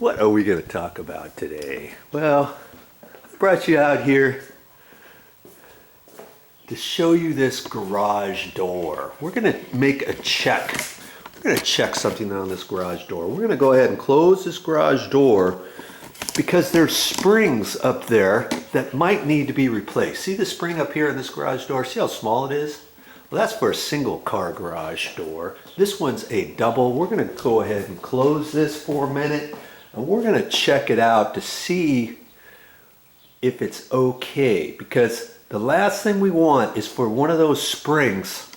What are we going to talk about today? Well, I brought you out here to show you this garage door. We're going to make a check. We're going to check something on this garage door. We're going to go ahead and close this garage door because there's springs up there that might need to be replaced. See the spring up here in this garage door? See how small it is? Well, that's for a single car garage door. This one's a double. We're going to go ahead and close this for a minute. And we're going to check it out to see if it's okay, because the last thing we want is for one of those springs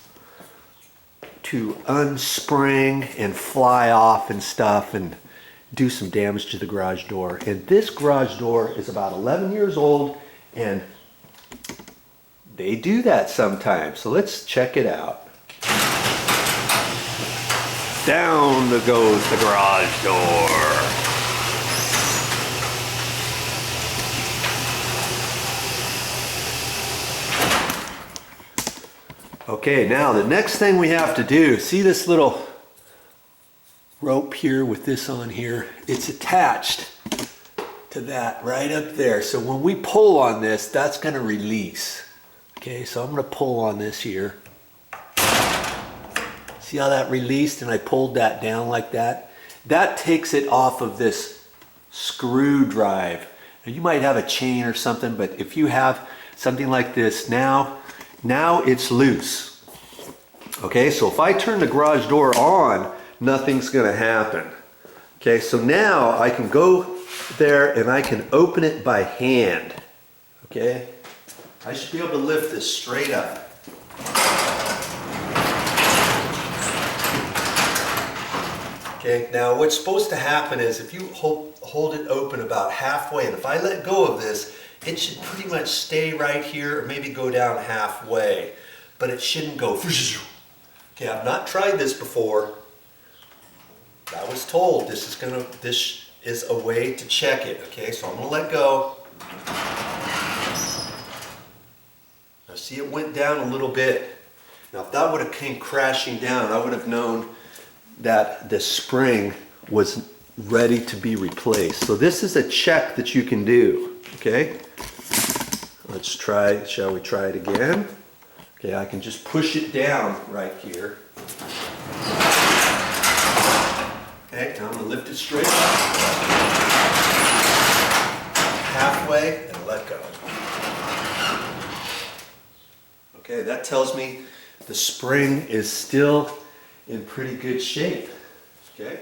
to unspring and fly off and stuff and do some damage to the garage door. And this garage door is about 11 years old and they do that sometimes. So let's check it out. Down goes the garage door. Okay, now the next thing we have to do, see this little rope here with this on here? It's attached to that right up there. So when we pull on this, that's going to release. Okay, so I'm going to pull on this here. See how that released and I pulled that down like that? That takes it off of this screw drive. Now, you might have a chain or something, but if you have something like this now it's loose. Okay, so if I turn the garage door on, nothing's going to happen. Okay, so now I can go there and I can open it by hand. Okay, I should be able to lift this straight up. Okay, now what's supposed to happen is if you hold it open about halfway, and if I let go of this, it should pretty much stay right here or maybe go down halfway, but it shouldn't go. Okay, I've not tried this before. I was told this is a way to check it. Okay, so I'm gonna let go. Now see, it went down a little bit. Now if that would have came crashing down, I would have known that the spring was ready to be replaced. So this is a check that you can do. Okay, let's try, shall we try it again? Okay, I can just push it down right here. Okay, now I'm going to lift it straight up, halfway, and let go. Okay, that tells me the spring is still in pretty good shape. Okay.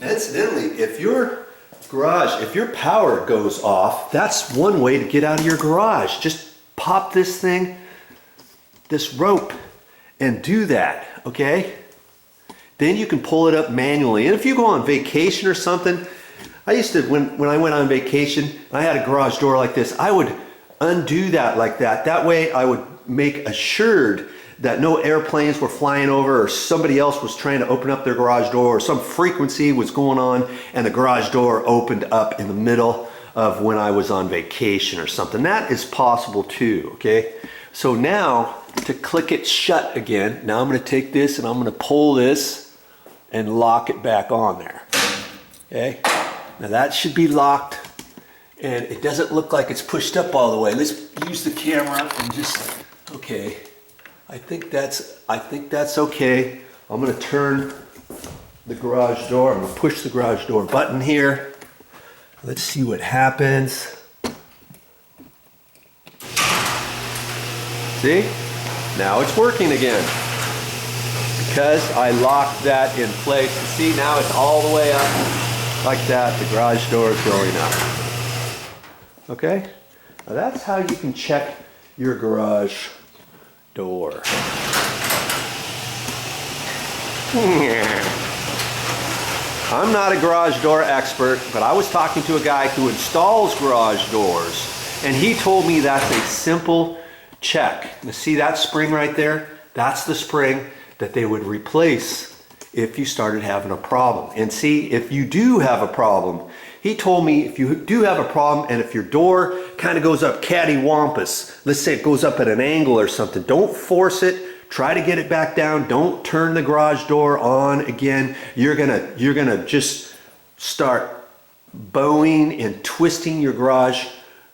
And incidentally, if your power goes off, that's one way to get out of your garage. Just pop this thing, this rope, and do that, okay? Then you can pull it up manually. And if you go on vacation or something, I used to, when I went on vacation, I had a garage door like this, I would undo that like that. That way I would make assured that no airplanes were flying over or somebody else was trying to open up their garage door or some frequency was going on and the garage door opened up in the middle of when I was on vacation or something. That is possible too, okay? So now to click it shut again, now I'm going to take this and I'm going to pull this and lock it back on there. Okay? Now that should be locked and it doesn't look like it's pushed up all the way. Let's use the camera and just, okay. I think that's okay. I'm going to turn the garage door. I'm going to push the garage door button here. Let's see what happens. See? Now it's working again. Because I locked that in place. See, now it's all the way up like that. The garage door is going up. Okay? Now that's how you can check your garage door. I'm not a garage door expert, but I was talking to a guy who installs garage doors, and he told me that's a simple check. Now see that spring right there? That's the spring that they would replace if you started having a problem. And see, if you do have a problem, he told me if you do have a problem and if your door kind of goes up cattywampus, let's say it goes up at an angle or something, don't force it, try to get it back down. Don't turn the garage door on again. You're gonna just start bowing and twisting your garage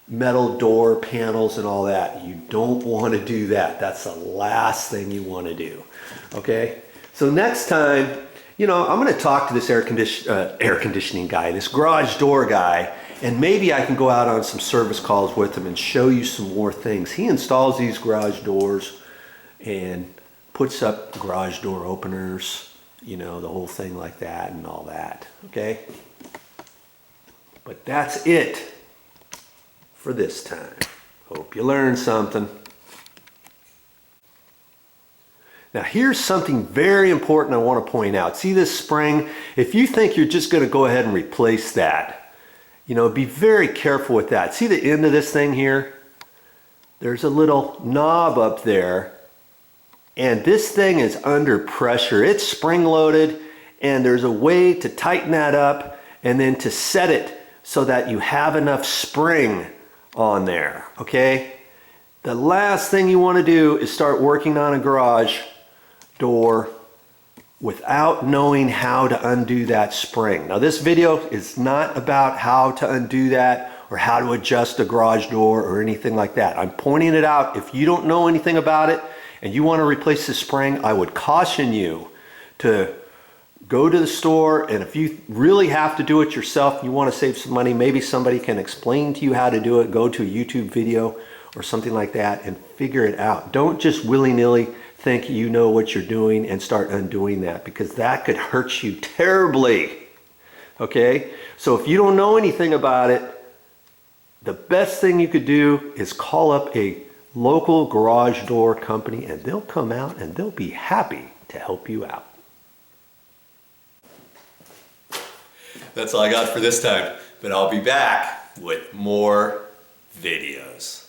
metal door panels and all that. You don't want to do that. That's the last thing you want to do. Okay, so next time, you know, I'm going to talk to this air conditioning guy, this garage door guy, and maybe I can go out on some service calls with him and show you some more things. He installs these garage doors and puts up garage door openers, you know, the whole thing like that and all that. Okay, but that's it for this time. Hope you learned something. Now here's something very important I want to point out. See this spring? If you think you're just going to go ahead and replace that, you know, be very careful with that. See the end of this thing here? There's a little knob up there, and this thing is under pressure. It's spring loaded, and there's a way to tighten that up and then to set it so that you have enough spring on there. Okay, the last thing you want to do is start working on a garage door without knowing how to undo that spring. Now this video is not about how to undo that or how to adjust a garage door or anything like that. I'm pointing it out. If you don't know anything about it and you want to replace the spring, I would caution you to go to the store, and if you really have to do it yourself, you want to save some money, maybe somebody can explain to you how to do it. Go to a YouTube video or something like that and figure it out. Don't just willy-nilly think you know what you're doing and start undoing that, because that could hurt you terribly. Okay, so if you don't know anything about it, the best thing you could do is call up a local garage door company, and they'll come out and they'll be happy to help you out. That's all I got for this time, but I'll be back with more videos.